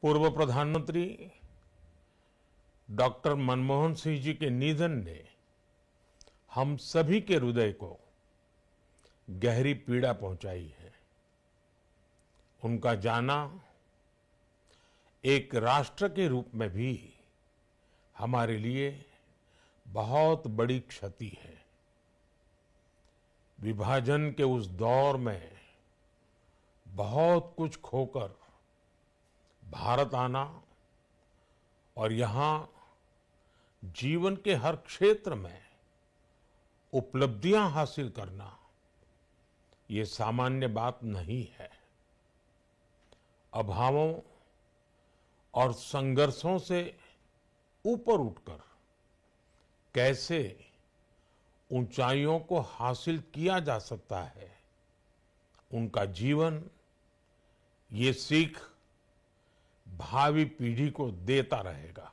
पूर्व प्रधानमंत्री डॉक्टर मनमोहन सिंह जी के निधन ने हम सभी के हृदय को गहरी पीड़ा पहुंचाई है। उनका जाना एक राष्ट्र के रूप में भी हमारे लिए बहुत बड़ी क्षति है। विभाजन के उस दौर में बहुत कुछ खोकर भारत आना और यहां जीवन के हर क्षेत्र में उपलब्धियां हासिल करना ये सामान्य बात नहीं है। अभावों और संघर्षों से ऊपर उठकर कैसे ऊंचाइयों को हासिल किया जा सकता है, उनका जीवन ये सीख भावी पीढ़ी को देता रहेगा।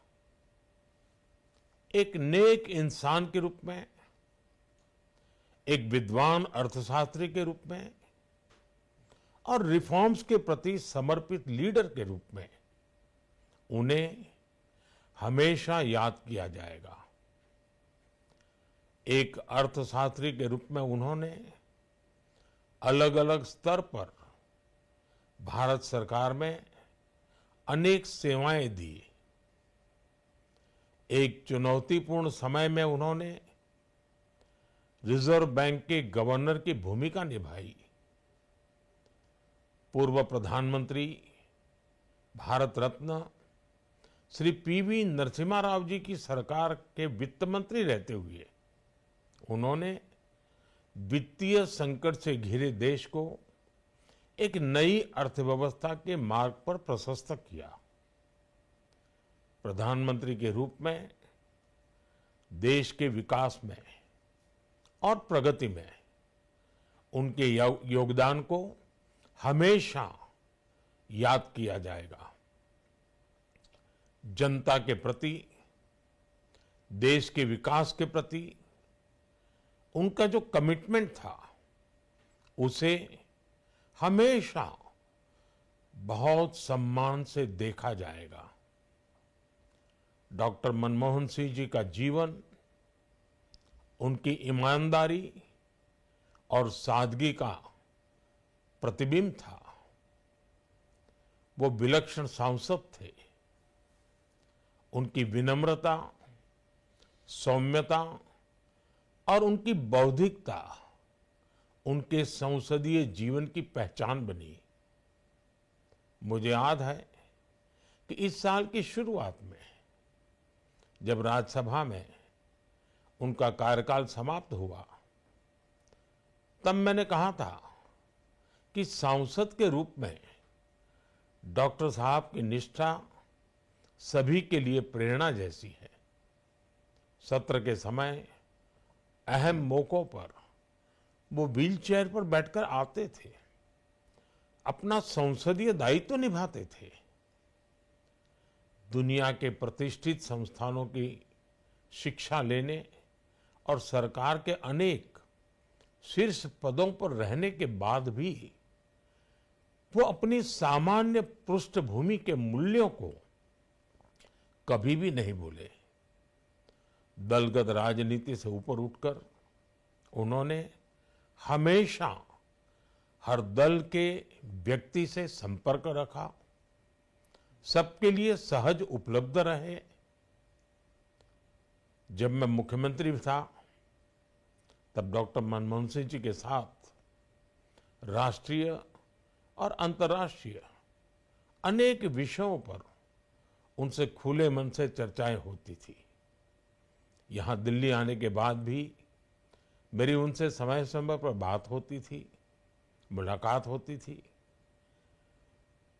एक नेक इंसान के रूप में, एक विद्वान अर्थशास्त्री के रूप में और रिफॉर्म्स के प्रति समर्पित लीडर के रूप में उन्हें हमेशा याद किया जाएगा। एक अर्थशास्त्री के रूप में उन्होंने अलग अलग स्तर पर भारत सरकार में अनेक सेवाएं दी। एक चुनौतीपूर्ण समय में उन्होंने रिजर्व बैंक के गवर्नर की भूमिका निभाई। पूर्व प्रधानमंत्री भारत रत्न श्री पीवी नरसिम्हा राव जी की सरकार के वित्त मंत्री रहते हुए उन्होंने वित्तीय संकट से घिरे देश को एक नई अर्थव्यवस्था के मार्ग पर प्रशस्त किया। प्रधानमंत्री के रूप में देश के विकास में और प्रगति में उनके योगदान को हमेशा याद किया जाएगा। जनता के प्रति, देश के विकास के प्रति उनका जो कमिटमेंट था उसे हमेशा बहुत सम्मान से देखा जाएगा। डॉक्टर मनमोहन सिंह जी का जीवन उनकी ईमानदारी और सादगी का प्रतिबिंब था। वो विलक्षण सांसद थे। उनकी विनम्रता, सौम्यता और उनकी बौद्धिकता उनके संसदीय जीवन की पहचान बनी। मुझे याद है कि इस साल की शुरुआत में जब राज्यसभा में उनका कार्यकाल समाप्त हुआ, तब मैंने कहा था कि सांसद के रूप में डॉक्टर साहब की निष्ठा सभी के लिए प्रेरणा जैसी है। सत्र के समय अहम मौकों पर वो व्हीलचेयर पर बैठकर आते थे, अपना संसदीय दायित्व निभाते थे। दुनिया के प्रतिष्ठित संस्थानों की शिक्षा लेने और सरकार के अनेक शीर्ष पदों पर रहने के बाद भी वो अपनी सामान्य पृष्ठभूमि के मूल्यों को कभी भी नहीं भूले। दलगत राजनीति से ऊपर उठकर उन्होंने हमेशा हर दल के व्यक्ति से संपर्क रखा, सबके लिए सहज उपलब्ध रहे। जब मैं मुख्यमंत्री था तब डॉक्टर मनमोहन सिंह जी के साथ राष्ट्रीय और अंतर्राष्ट्रीय अनेक विषयों पर उनसे खुले मन से चर्चाएं होती थी। यहां दिल्ली आने के बाद भी मेरी उनसे समय समय पर बात होती थी, मुलाकात होती थी।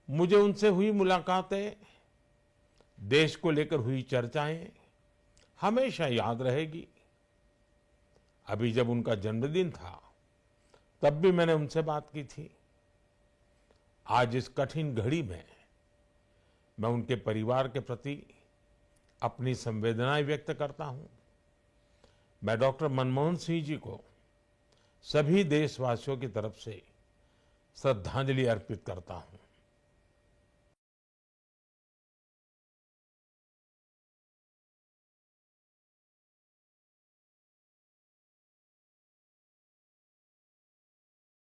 मुझे उनसे हुई मुलाकातें, देश को लेकर हुई चर्चाएं हमेशा याद रहेगी। अभी जब उनका जन्मदिन था तब भी मैंने उनसे बात की थी। आज इस कठिन घड़ी में मैं उनके परिवार के प्रति अपनी संवेदनाएं व्यक्त करता हूं। मैं डॉक्टर मनमोहन सिंह जी को सभी देशवासियों की तरफ से श्रद्धांजलि अर्पित करता हूं।